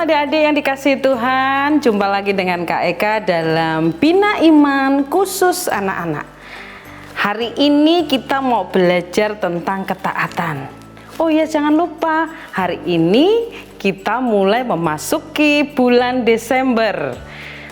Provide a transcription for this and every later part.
adik-adik yang dikasihi Tuhan, jumpa lagi dengan Kak Eka dalam Bina Iman khusus anak-anak. Hari ini kita mau belajar tentang ketaatan. Oh ya, jangan lupa, hari ini kita mulai memasuki bulan Desember,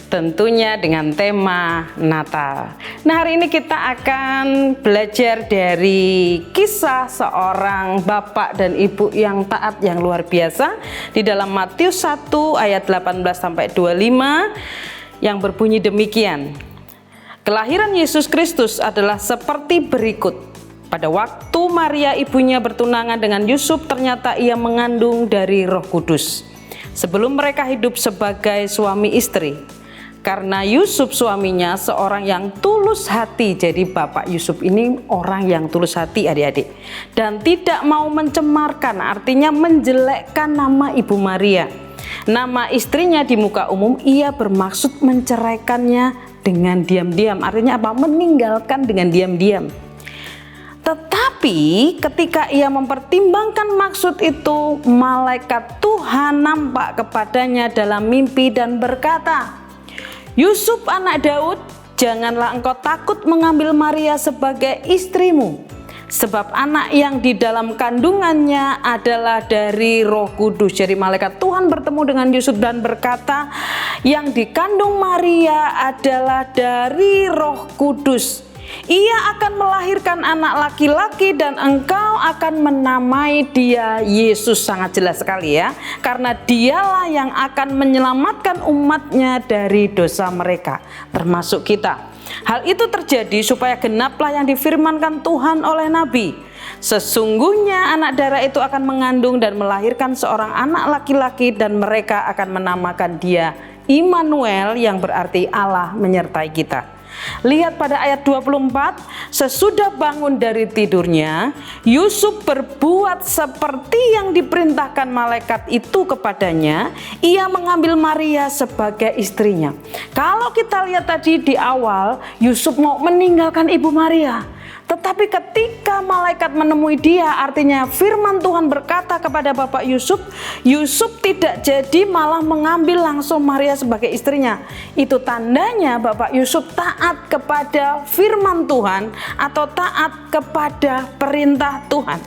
tentunya dengan tema Natal. Nah, hari ini kita akan belajar dari kisah seorang bapak dan ibu yang taat yang luar biasa di dalam Matius 1 ayat 18 sampai 25 yang berbunyi demikian. Kelahiran Yesus Kristus adalah seperti berikut. Pada waktu Maria ibunya bertunangan dengan Yusuf, ternyata ia mengandung dari Roh Kudus. Sebelum mereka hidup sebagai suami istri, karena Yusuf suaminya seorang yang tulus hati. Jadi Bapak Yusuf ini orang yang tulus hati adik-adik, dan tidak mau mencemarkan, artinya menjelekkan nama Ibu Maria, nama istrinya di muka umum. Ia bermaksud menceraikannya dengan diam-diam. Artinya apa? Meninggalkan dengan diam-diam. Tetapi ketika ia mempertimbangkan maksud itu, malaikat Tuhan nampak kepadanya dalam mimpi dan berkata, "Yusuf anak Daud, janganlah engkau takut mengambil Maria sebagai istrimu, sebab anak yang di dalam kandungannya adalah dari Roh Kudus." Jadi malaikat Tuhan bertemu dengan Yusuf dan berkata, yang dikandung Maria adalah dari Roh Kudus. Ia akan melahirkan anak laki-laki dan engkau akan menamai dia Yesus. Sangat jelas sekali ya, karena dialah yang akan menyelamatkan umatnya dari dosa mereka, termasuk kita. Hal itu terjadi supaya genaplah yang difirmankan Tuhan oleh Nabi. Sesungguhnya anak darah itu akan mengandung dan melahirkan seorang anak laki-laki, dan mereka akan menamakan dia Immanuel, yang berarti Allah menyertai kita. Lihat pada ayat 24, sesudah bangun dari tidurnya, Yusuf berbuat seperti yang diperintahkan malaikat itu kepadanya. Ia mengambil Maria sebagai istrinya. Kalau kita lihat tadi di awal, Yusuf mau meninggalkan Ibu Maria. Tetapi ketika malaikat menemui dia, artinya firman Tuhan berkata kepada Bapak Yusuf, Yusuf tidak jadi malah mengambil langsung Maria sebagai istrinya. Itu tandanya Bapak Yusuf taat kepada firman Tuhan atau taat kepada perintah Tuhan.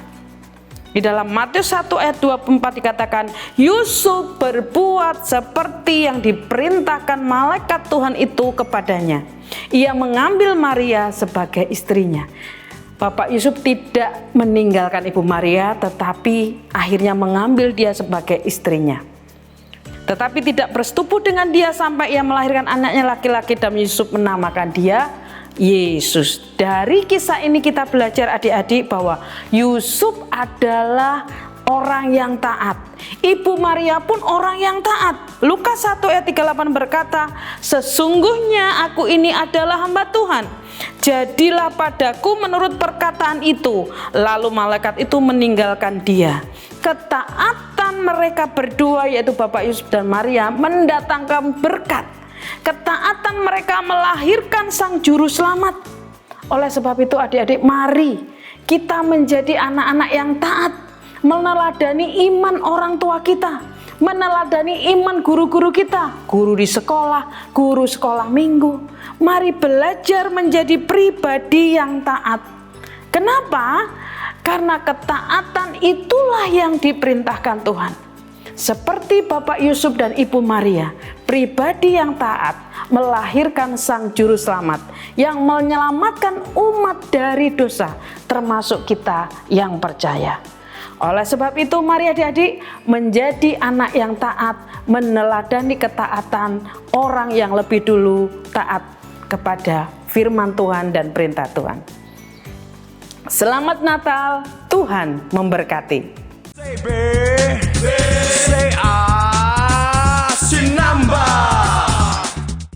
Di dalam Matius 1 ayat 24 dikatakan, Yusuf berbuat seperti yang diperintahkan malaikat Tuhan itu kepadanya. Ia mengambil Maria sebagai istrinya. Bapak Yusuf tidak meninggalkan Ibu Maria, tetapi akhirnya mengambil dia sebagai istrinya. Tetapi tidak bersetubuh dengan dia sampai ia melahirkan anaknya laki-laki, dan Yusuf menamakan dia Yesus. Dari kisah ini kita belajar adik-adik bahwa Yusuf adalah orang yang taat. Ibu Maria pun orang yang taat. Lukas 1 ayat 38 berkata, sesungguhnya aku ini adalah hamba Tuhan, jadilah padaku menurut perkataan itu. Lalu malaikat itu meninggalkan dia. Ketaatan mereka berdua, yaitu Bapak Yusuf dan Maria, mendatangkan berkat. Ketaatan mereka melahirkan sang juru selamat. Oleh sebab itu adik-adik, mari kita menjadi anak-anak yang taat, meneladani iman orang tua kita, meneladani iman guru-guru kita, guru di sekolah, guru sekolah minggu. Mari belajar menjadi pribadi yang taat. Kenapa? Karena ketaatan itulah yang diperintahkan Tuhan. Seperti Bapak Yusuf dan Ibu Maria, pribadi yang taat melahirkan sang juru selamat yang menyelamatkan umat dari dosa, termasuk kita yang percaya. Oleh sebab itu, mari adik-adik menjadi anak yang taat, meneladani ketaatan orang yang lebih dulu taat kepada firman Tuhan dan perintah Tuhan. Selamat Natal, Tuhan memberkati. Say